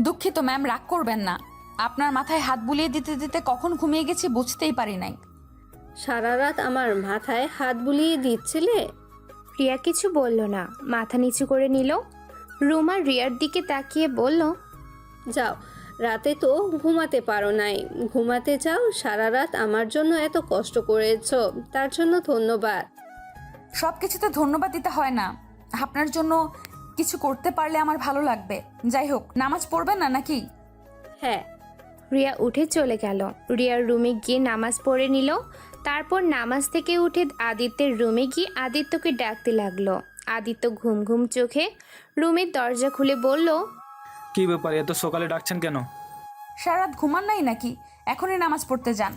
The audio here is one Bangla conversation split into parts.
দুঃখিত ম্যাম, রাগ করবেন না। আপনার মাথায় হাত বুলিয়ে দিতে দিতে কখন ঘুমিয়ে গেছি বুঝতেই পারি নাই। সারা রাত আমার মাথায় হাত বুলিয়ে দিচ্ছিলে? রিয়া কিছু বলল না, মাথা নিচু করে নিল। রুমা রিয়ার দিকে তাকিয়ে বলল, যাও, রাতে তো ঘুমাতে পারো নাই, ঘুমাতে যাও। সারা রাত আমার জন্য এত কষ্ট করেছো, তার জন্য ধন্যবাদ। সব কিছুতে ধন্যবাদ দিতে হয় না। আপনার জন্য কিছু করতে পারলে আমার ভালো লাগবে। যাই হোক, নামাজ পড়বেন না নাকি? হ্যাঁ। রিয়া উঠে চলে গেল। রিয়ার রুমে গিয়ে নামাজ পড়ে নিল। তারপর নামাজ থেকে উঠে আদিত্যের রুমে গিয়ে আদিত্যকে ডাকতে লাগলো। আদিত্য ঘুম ঘুম চোখে রুমের দরজা খুলে বলল, কি ব্যাপার, এত সকালে ডাকছেন কেন? সারা রাত ঘুমান নাই নাকি? এখনই নামাজ পড়তে যান।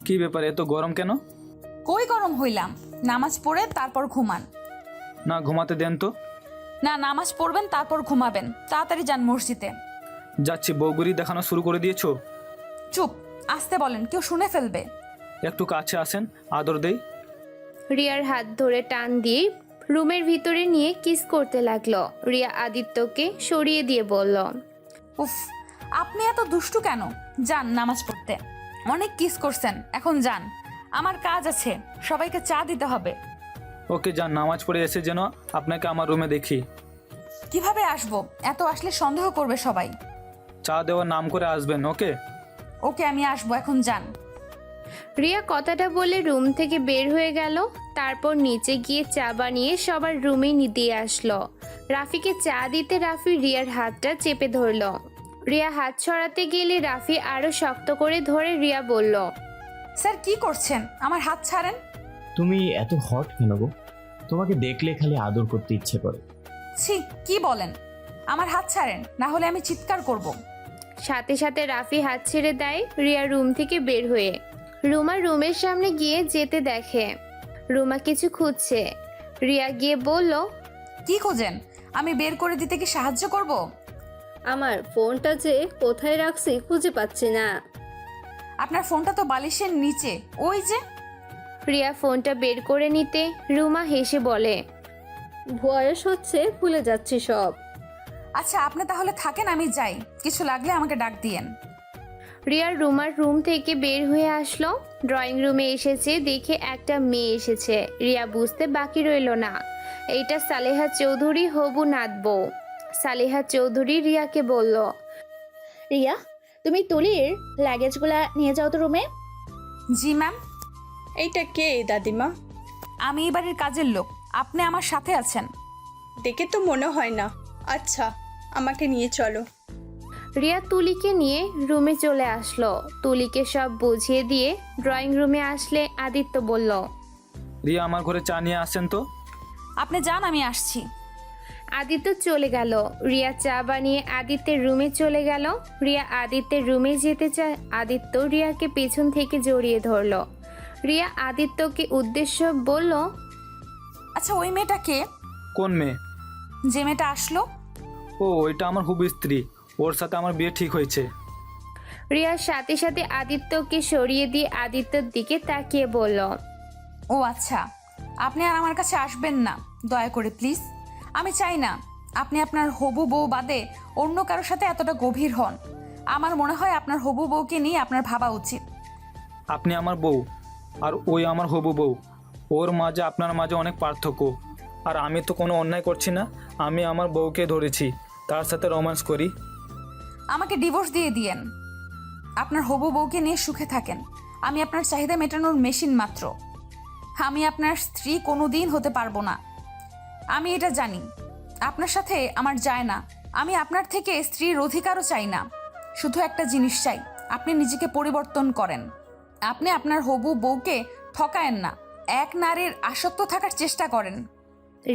কি ব্যাপার, এত গরম কেন? কই গরম হইলাম, নামাজ পড়ে তারপর ঘুমান। না, ঘুমাতে দেন তো। না, নামাজ পড়বেন তারপর ঘুমাবেন। তাড়াতাড়ি যান মসজিদে। যাচ্ছি। বউগুরি দেখানো শুরু করে দিয়েছো? চুপ, আসতে বলেন, কেউ শুনে ফেলবে। একটু কাছে আসেন, আদর দেই। রিয়ার হাত ধরে টান দিয়ে রুমের ভিতরে নিয়ে কিস করতে লাগলো। রিয়া আদিত্যকে সরিয়ে দিয়ে বলল, উফ, আপনি এত দুষ্টু কেন? যান নামাজ পড়তে। অনেক কিস করছেন, এখন যান। আমার কাজ আছে, সবাইকে চা দিতে হবে। ওকে যান, নামাজ পড়ে এসে যেন আপনাকে আমার রুমে দেখি। কিভাবে আসবো? এত আসলে সন্দেহ করবে সবাই। চা দেওয়ার নাম করে আসবেন। ওকে ওকে, আমি আসবো, এখন যান। রিয়া কথাটা বলে রুম থেকে বের হয়ে গেল। তারপর নিচে গিয়ে চা বানিয়ে সবার রুমে দিয়ে আসলো। রাফিকে চা দিতে রাফি রিয়ার হাতটা চেপে ধরলো। রিয়া হাত ছড়াতে গেলে রাফি আরো শক্ত করে ধরে রিয়া বলল, স্যার কি করছেন? আমার হাত ছাড়েন। তুমি এত হট কেন গো? তোমাকে দেখলে খালি আদর করতে ইচ্ছে করে। ছি, কি বলেন? আমার হাত ছাড়েন, না হলে আমি চিৎকার করব। সাথে সাথে রাফি হাত ছেড়ে দেয় রিয়া রুম থেকে বের হয়ে। রুমা রুমের সামনে গিয়ে যেতে দেখে রুমা কিছু খুঁজছে। রিয়া গিয়ে বলল, কি খোঁজেন? আমি বের করে দিতে কি সাহায্য করব? আমার ফোনটা যে কোথায় রাখছি খুঁজে পাচ্ছি না। আপনার ফোনটা তো বালিশের নিচে, ওই যে। রিয়া ফোনটা বের করে নিতে রুমা হেসে বলে, বয়স হচ্ছে, ভুলে যাচ্ছি সব। আচ্ছা, আপনি তাহলে থাকেন, আমি যাই। কিছু লাগলে আমাকে ডাক দিয়েন। রিয়ার রুমার রুম থেকে বের হয়ে আসলো। ড্রয়িং রুমে এসেছে দেখে একটা মেয়ে এসেছে। রিয়া বুঝতে বাকি রইল না, এইটা সালেহা চৌধুরী হবু নাত বউ। সালেহা চৌধুরী রিয়াকে বলল, রিয়া, তুমি তুলির লাগেজগুলা নিয়ে যাও তো রুমে। জি ম্যাম। এইটা কে দাদিমা? আমি এই বাড়ির কাজের লোক। আপনি আমার সাথে আছেন? দেখে তো মনে হয় না। আচ্ছা, আমাকে নিয়ে চলো। রিয়া তুলিকে নিয়ে রুমে চলে আসলো। তুলিকে সব বুঝিয়ে দিয়ে ড্রয়িং রুমে আসলে আদিত্য বলল, রিয়া, আমার ঘরে চা নিয়ে আসেন তো। আপনি যান, আমি আসছি। আদিত্য চলে গেল। রিয়া চা বানিয়ে আদিত্যের রুমে চলে গেল। রিয়া আদিত্যের রুমে যেতে চায়, আদিত্য রিয়াকে পেছন থেকে জড়িয়ে ধরলো। রিয়া আদিত্যকে উদ্দেশ্য বলল, আচ্ছা, ওই মেয়েটা কে? কোন মেয়ে? যে মেয়েটা আসলো? ও, ওইটা আমার হুবু স্ত্রী। ওর সাথে আমার বিয়ে ঠিক হয়েছে। রিয়ার সাথে সাথে আদিত্যকে সরিয়ে দিয়ে আদিত্যর দিকে তাকিয়ে বলল, ও আচ্ছা, আপনি আর আমার কাছে আসবেন না, দয়া করে প্লিজ। আমি চাই না আপনি আপনার হবু বউ বাদে অন্য কারোর সাথে এতটা গভীর হন। আমার মনে হয় আপনার হবু বউকে নিয়ে আপনার ভাবা উচিত। আপনি আমার বউ আর ওই আমার হবু বউ, ওর মাঝে আপনার মাঝে অনেক পার্থক্য। আর আমি তো কোনো অন্যায় করছি না। আমি আমার বউকে ধরেছি, তার সাথে রোম্যান্স করি। আমাকে ডিভোর্স দিয়ে দিয়েন। আপনার হবু বউকে নিয়ে সুখে থাকেন। আমি আপনার চাহিদা মেটানোর মেশিন মাত্র। আমি আপনার স্ত্রী কোনো দিন হতে পারবো না। আমি এটা জানি। আপনার সাথে আমার যায় না। আমি আপনার থেকে স্ত্রীর অধিকারও চাই না। শুধু একটা জিনিস চাই, আপনি নিজেকে পরিবর্তন করেন। আপনি আপনার হবু বউকে ঠকায়েন না, এক নারীর আসক্ত থাকার চেষ্টা করেন।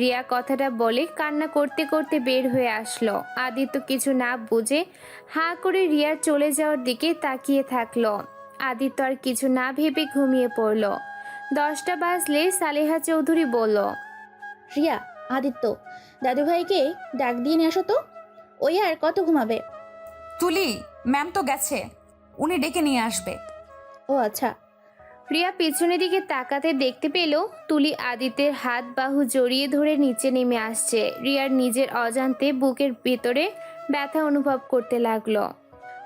রিয়া কথাটা বলে কান্না করতে করতে বের হয়ে আসলো। আদিত্য কিছু না বুঝে হাঁ করে রিয়ার চলে যাওয়ার দিকে তাকিয়ে থাকলো। আদিত্য আর কিছু না ভেবে ঘুমিয়ে পড়ল। 10টা বাজলে সালেহা চৌধুরী বলল, রিয়া, আদিত্য দাদুভাইকে ডাক দিয়ে নিয়ে আসো তো। ওই আর কত ঘুমাবে? তুলি, ম্যাম তো গেছে, উনি ডেকে নিয়ে আসবে। ও আচ্ছা। রিয়া পিছনের দিকে তাকাতে দেখতে পেল তুলি আদিত্যের হাত বাহু জড়িয়ে ধরে নিচে নেমে আসছে। রিয়ার নিজের অজান্তে বুকের ভেতরে ব্যথা অনুভব করতে লাগলো।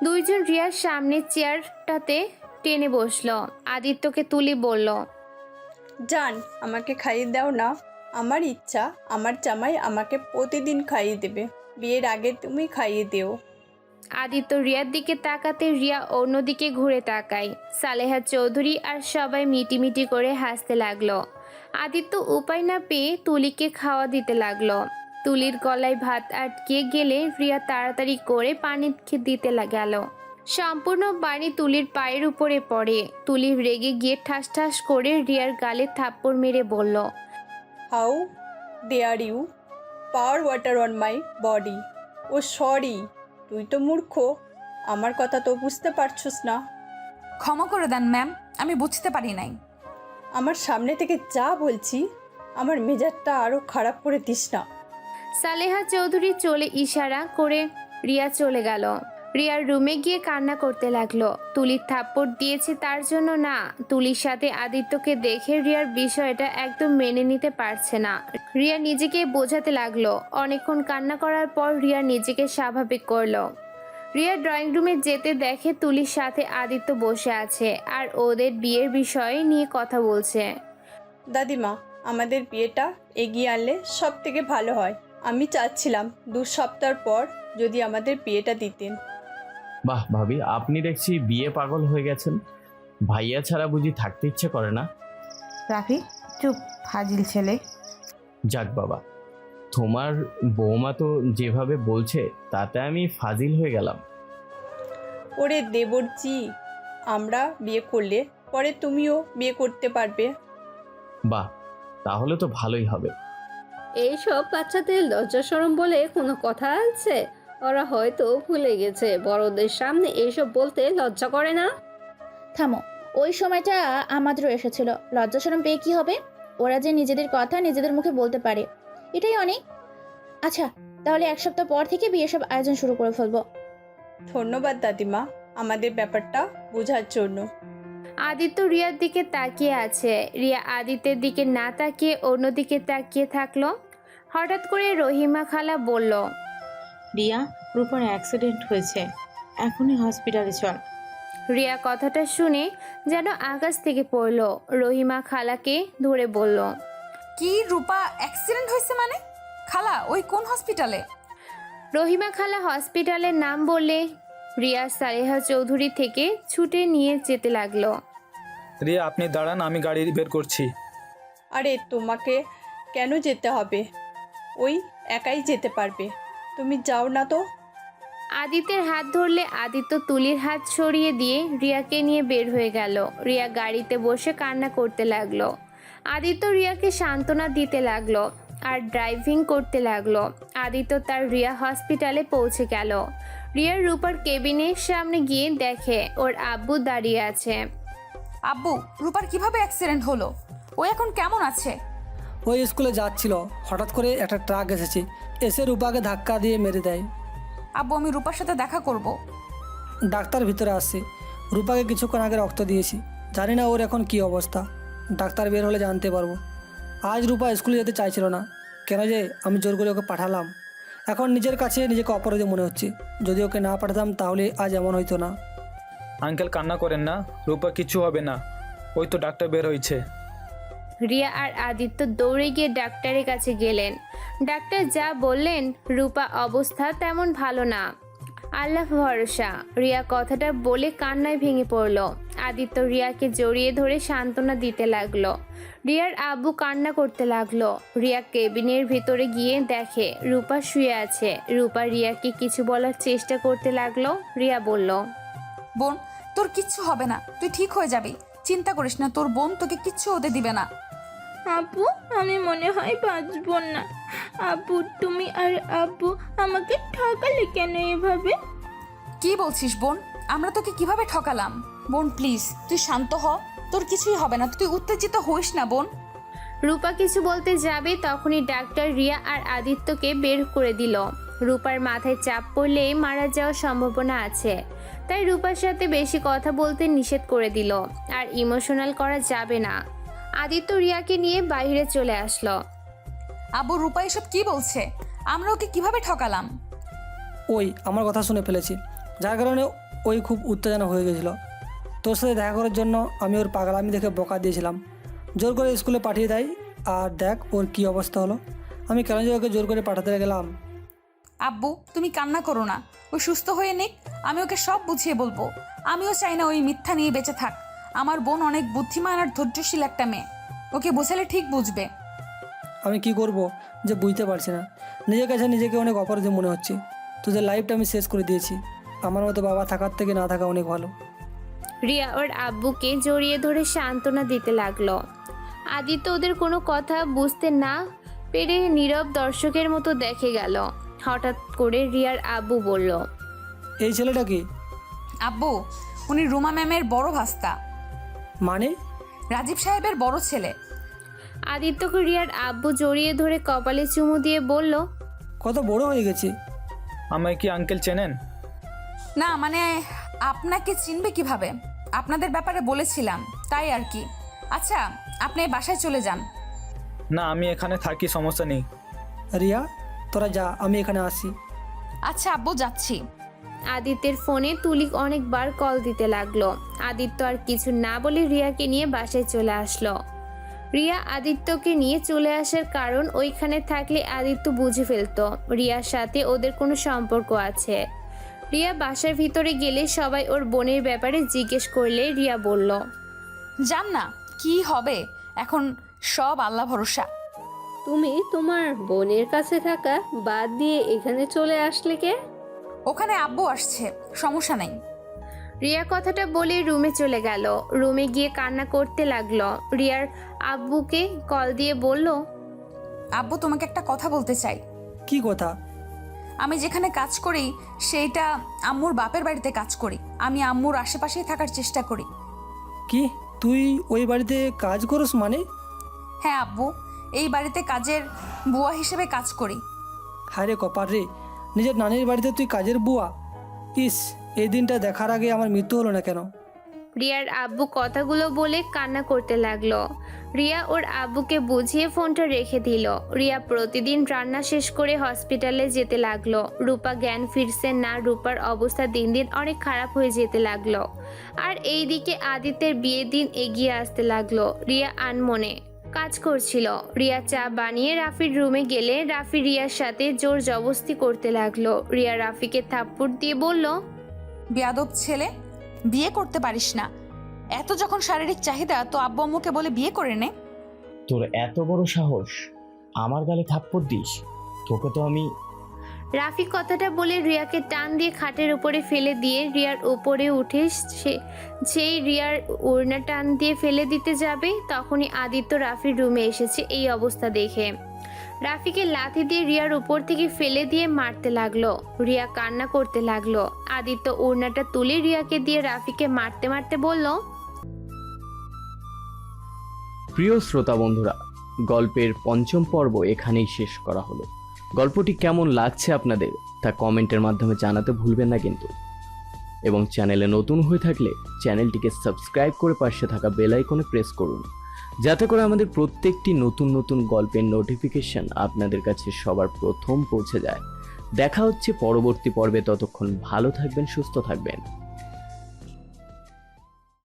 দুইজন রিয়ার সামনে চেয়ারটাতে টেনে বসলো। আদিত্যকে তুলি বলল, জান, আমাকে খাইয়ে দাও না। আমার ইচ্ছা আমার জামাই আমাকে প্রতিদিন খাইয়ে দেবে। বিয়ের আগে তুমি খাইয়ে দিও। আদিত্য রিয়ার দিকে তাকাতে রিয়া অন্যদিকে ঘুরে তাকায়। সালেহা চৌধুরী আর সবাই মিটিমিটি করে হাসতে লাগলো। আদিত্য উপায় না পেয়ে তুলিকে খাওয়া দিতে লাগলো। তুলির গলায় ভাত আটকে গেলে রিয়া তাড়াতাড়ি করে পানি দিতে গেল। সম্পূর্ণ পানি তুলির পায়ের উপরে পড়ে। তুলি রেগে গিয়ে ঠাস ঠাস করে রিয়ার গালে থাপ্পড় মেরে বলল, how dare you power water on my body. ও সরি, তুই তো মূর্খ, আমার কথা তো বুঝতে পারছস না। ক্ষমা করে দেন ম্যাম, আমি বুঝতে পারি নাই। আমার সামনে থেকে যা বলছি, আমার মেজাজটা আরও খারাপ করে দিস না। সালেহা চৌধুরী চলে ইশারা করে রিয়া চলে গেল। রিয়ার রুমে গিয়ে কান্না করতে লাগলো। তুলির থাপ্পড় দিয়েছে তার জন্য না, তুলির সাথে আদিত্যকে দেখে রিয়ার বিষয়টা একদম মেনে নিতে পারছে না। রিয়া নিজেকে বোঝাতে লাগলো। অনেকক্ষণ কান্না করার পর রিয়া নিজেকে স্বাভাবিক করলো। রিয়া ড্রয়িং রুমে যেতে দেখে তুলির সাথে আদিত্য বসে আছে আর ওদের বিয়ের বিষয় নিয়ে কথা বলছে। দাদিমা, আমাদের বিয়েটা এগিয়ে আনলে সব থেকে ভালো হয়। আমি চাচ্ছিলাম 2 সপ্তাহ পর যদি আমাদের বিয়েটা দিতেন। বাহ ভাবি, আপনি দেখছি বিয়ে পাগল হয়ে গেছেন। ভাইয়া ছাড়া বুঝি থাকতে ইচ্ছে করে না? রাফি চুপ, ফাজিল ছেলে। যাক বাবা, তোমার বৌমা তো যেভাবে বলছে তাতে আমি ফাজিল হয়ে গেলাম। ওরে দেবরজি, আমরা বিয়ে করলে পরে তুমিও বিয়ে করতে পারবে। বাহ, তাহলে তো ভালোই হবে। এইসব বাচ্চাদের লজ্জা শরম বলে কোনো কথা আছে? ওরা হয়তো ভুলে গেছে বড়দের সামনে এইসব বলতে লজ্জা করে না। থামো, ওই সময়টা আমাদেরও এসেছিল। লজ্জা শরম পেয়ে কি হবে? ওরা যে নিজেদের কথা নিজেদের মুখে বলতে পারে, এটাই অনেক। আচ্ছা, তাহলে 1 সপ্তাহ পর থেকে বিয়ের সব আয়োজন শুরু করে ফেলবো। ধন্যবাদ দাদিমা আমাদের ব্যাপারটা বোঝার জন্য। আদিত্য রিয়ার দিকে তাকিয়ে আছে। রিয়া আদিত্যের দিকে না তাকিয়ে অন্যদিকে তাকিয়ে থাকলো। হঠাৎ করে রহিমা খালা বলল, রিয়া, রূপার অ্যাক্সিডেন্ট হয়েছে, এখনই হসপিটালে চল। রিয়া কথাটা শুনে যেন আকাশ থেকে পড়লো। রহিমা খালাকে ধরে বলল, কি, রূপা অ্যাক্সিডেন্ট হয়েছে মানে? খালা, ওই কোন হসপিটালে? রহিমা খালা হসপিটালের নাম বললে রিয়া সালেহা চৌধুরী থেকে ছুটে নিয়ে যেতে লাগলো। রিয়া আপনি দাঁড়ান, আমি গাড়ি বের করছি। আরে তোমাকে কেন যেতে হবে? ওই একাই যেতে পারবে, তুমি যাও না তো। আদিত্যের হাত ধরলে আদিত্য তুলির হাত সরিয়ে দিয়ে রিয়াকে নিয়ে বের হয়ে গেল। রিয়া গাড়িতে বসে কান্না করতে লাগলো। আদিত্য রিয়াকে সান্ত্বনা দিতে লাগলো আর ড্রাইভিং করতে লাগলো। আদিত্য তার রিয়া হসপিটালে পৌঁছে গেল। রিয়ার রূপার কেবিনের সামনে গিয়ে দেখে ওর আব্বু দাঁড়িয়ে আছে। আব্বু, রূপার কিভাবে অ্যাক্সিডেন্ট হলো? ও এখন কেমন আছে? ওই স্কুলে যাচ্ছিল, হঠাৎ করে একটা ট্রাক এসে রূপাকে ধাক্কা দিয়ে মেরে দেয়। আব্বু, আমি রূপার সাথে দেখা করব। ডাক্তার ভিতরে আসছে। রূপাকে কিছুক্ষণ আগে রক্ত দিয়েছি, জানি না ওর এখন কি অবস্থা। ডাক্তার বের হলে জানতে পারবো। আজ রূপা স্কুলে যেতে চাইছিল না, কেন যে আমি জোর করে ওকে পাঠালাম। এখন নিজের কাছে নিজেকে অপরাধী মনে হচ্ছে। যদি ওকে না পাঠাতাম তাহলে আজ এমন হইতো না। আঙ্কেল কান্না করেন না, রূপা কিছু হবে না, ওই তো ডাক্তার বের হয়েছে। রিয়া আর আদিত্য দৌড়ে গিয়ে ডাক্তারের কাছে গেলেন। ডাক্তার যা বললেন, রূপা অবস্থা তেমন ভালো না, আল্লাহ ভরসা। রিয়া কথাটা বলে কান্নায় ভেঙে পড়ল। আদিত্য রিয়াকে জড়িয়ে ধরে সান্ত্বনা দিতে লাগলো। রিয়ার আব্বু কান্না করতে লাগলো। রিয়া কেবিনের ভিতরে গিয়ে দেখে রূপা শুয়ে আছে। রূপা রিয়াকে কিছু বলার চেষ্টা করতে লাগলো। রিয়া বলল, বোন, তোর কিচ্ছু হবে না, তুই ঠিক হয়ে যাবি, চিন্তা করিস না, তোর বোন তোকে কিচ্ছু হতে দিবে না। আব্বু, আমি মনে হয় বাঁচব না। আব্বু, তুমি আর আব্বু আমাকে ঠকালে কেন এভাবে? কি বলছিস বোন? আমরা তোকে কিভাবে ঠকালাম? বোন প্লিজ, তুই শান্ত হ, তোর কিছুই হবে না, তুই উত্তেজিত হইস না বোন। রূপা কিছু বলতে যাবে তখনই ডাক্তার রিয়া আর আদিত্যকে বের করে দিল। রূপার মাথায় চাপ পড়লে মারা যাওয়ার সম্ভাবনা আছে, তাই রূপার সাথে বেশি কথা বলতে নিষেধ করে দিল। আর ইমোশনাল করা যাবে না। আদিত্য রিয়াকে নিয়ে বাইরে চলে আসলো। আব্বু, রূপা এসব কি বলছে? আমরা ওকে কিভাবে ঠকালাম? ওই আমার কথা শুনে ফেলেছি, যার কারণে ওই খুব উত্তেজনা হয়ে গেছিলো। তোর সাথে দেখা করার জন্য আমি ওর পাগলামি দেখে বকা দিয়েছিলাম, জোর করে স্কুলে পাঠিয়ে দেয়। আর দেখ ওর কী অবস্থা হলো। আমি কেন যে ওকে জোর করে পাঠাতে গেলাম। আব্বু তুমি কান্না করো না, ও সুস্থ হয়ে নিক, আমি ওকে সব বুঝিয়ে বলবো। আমিও চাই না ওই মিথ্যা নিয়ে বেঁচে থাক। আমার বোন অনেক বুদ্ধিমান আর ধৈর্যশীল একটা মেয়ে, ওকে বোঝালে ঠিক বুঝবে। আমি কি করব যে বুঝতে পারছি না। নিজের কাছে নিজেকে অনেক অপরাধী মনে হচ্ছে। তোদের লাইফটা আমি শেষ করে দিয়েছি। আমার মতো বাবা থাকার থেকে না থাকা অনেক ভালো। রিয়া ওর আব্বুকে জড়িয়ে ধরে সান্ত্বনা দিতে লাগলো। আদিত্য ওদের কোনো কথা বুঝতে না পেরে নীরব দর্শকের মতো দেখে গেল। হঠাৎ করে রিয়ার আব্বু বলল, এই ছেলেটা কি? আব্বু উনি রুমা ম্যামের বড় ভাস্তা, মানে? রাজীব সাহেবের বড় ছেলে। আদিত্যকে রিয়ার আব্বু জড়িয়ে ধরে কপালে চুমু দিয়ে বলল, কত বড় হয়ে গেছে। আমায় কি আঙ্কেল চেনেন? না মানে আপনাকে চিনবে কিভাবে, আপনাদের ব্যাপারে বলেছিলাম তাই আর কি। আচ্ছা আপনি বাসায় চলে যান। না আমি এখানে থাকি, সমস্যা নেই। রিয়া তোরা যা, আমি এখানে আসি। আচ্ছা আব্বু যাচ্ছি। আদিত্যের ফোনে তুলি অনেকবার কল দিতে লাগলো। আদিত্য আর কিছু না বলে রিয়াকে নিয়ে বাসায় চলে আসলো। রিয়া আদিত্যকে নিয়ে চলে আসার কারণ ওইখানে থাকলে আদিত্য বুঝে ফেলতো রিয়ার সাথে ওদের কোনো সম্পর্ক আছে। রিয়া বাসার ভিতরে গেলে সবাই ওর বোনের ব্যাপারে জিজ্ঞেস করলে রিয়া বলল, যান না, কি হবে এখন, সব আল্লাহ ভরসা। তুমি তোমার বোনের কাছে থাকা বাদ দিয়ে এখানে চলে আসলে কে? ওখানে আব্বু আসছে, সমস্যা নেই। রিয়া কথাটা বলে রুমে চলে গেল। রুমে গিয়ে কান্না করতে লাগলো। রিয়ার আব্বুকে কল দিয়ে বলল, আব্বু তোমাকে একটা কথা বলতে চাই। কি কথা? আমি যেখানে কাজ করি সেইটা আম্মুর বাপের বাড়িতে কাজ করি। আমি আম্মুর আশেপাশেই থাকার চেষ্টা করি। কি তুই ওই বাড়িতে কাজ করস মানে? হ্যাঁ আব্বু, এই বাড়িতে কাজের বুয়া হিসেবে কাজ করি। হায় রে কপার রে, নিজের নানির বাড়িতে তুই কাজের বুয়া। ইস, এই দিনটা দেখার আগে আমার মৃত্যু হলো না কেন। রিয়ার আব্বু কথাগুলো বলে কান্না করতে লাগলো। রিয়া ওর আব্বুকে বুঝিয়ে ফোনটা রেখে দিল। রিয়া প্রতিদিন রান্না শেষ করে হসপিটালে যেতে লাগলো। রূপা জ্ঞান ফিরছে না, রূপার অবস্থা দিন দিন অনেক খারাপ হয়ে যেতে লাগলো। আর এইদিকে আদিত্যের বিয়ের দিন এগিয়ে আসতে লাগলো। রিয়া আনমনে কাজ করছিল। রিয়া চা বানিয়ে রাফির রুমে গেলে রাফি রিয়ার সাথে জোর জবস্তি করতে লাগলো। রিয়া রাফিকে থাপ্পড় দিয়ে বলল, বেয়াদব ছেলে, বিয়ে করতে পারিস না। এত যখন শারীরিক চাহিদা তো আব্বু আম্মুকে বলে বিয়ে করে নে। তোর এত বড় সাহস, আমার গালে থাপ্পড় দিস? তোকে তো আমি। রাফি কথাটা বলে রিয়াকে টান দিয়ে খাটের উপরে ফেলে দিয়ে রিয়ার উপরে উঠে যেই রিয়ার ওড়না টান দিয়ে ফেলে দিতে যাবে তখনই আদিত্য রাফির রুমে এসেছে এই অবস্থা দেখে। রাফিকে লাথি দিয়ে রিয়ার উপর থেকে ফেলে দিয়ে মারতে লাগলো। রিয়া কান্না করতে লাগলো। আদিত্য ওড়নাটা তুলে রিয়াকে দিয়ে রাফিকে মারতে মারতে বলল, প্রিয় শ্রোতা বন্ধুরা, গল্পের পঞ্চম পর্ব এখানেই শেষ করা হলো। গল্পটি কেমন লাগছে আপনাদের তা কমেন্টের মাধ্যমে জানাতে ভুলবেন না কিন্তু। এবং চ্যানেলে নতুন হয়ে থাকলে চ্যানেলটিকে সাবস্ক্রাইব করে পাশে থাকা বেল আইকনে প্রেস করুন, যাতে করে আমাদের প্রত্যেকটি নতুন নতুন গল্পের নোটিফিকেশন আপনাদের কাছে সবার প্রথম পৌঁছে যায়। দেখা হচ্ছে পরবর্তী পর্বে, ততক্ষণ ভালো থাকবেন, সুস্থ থাকবেন।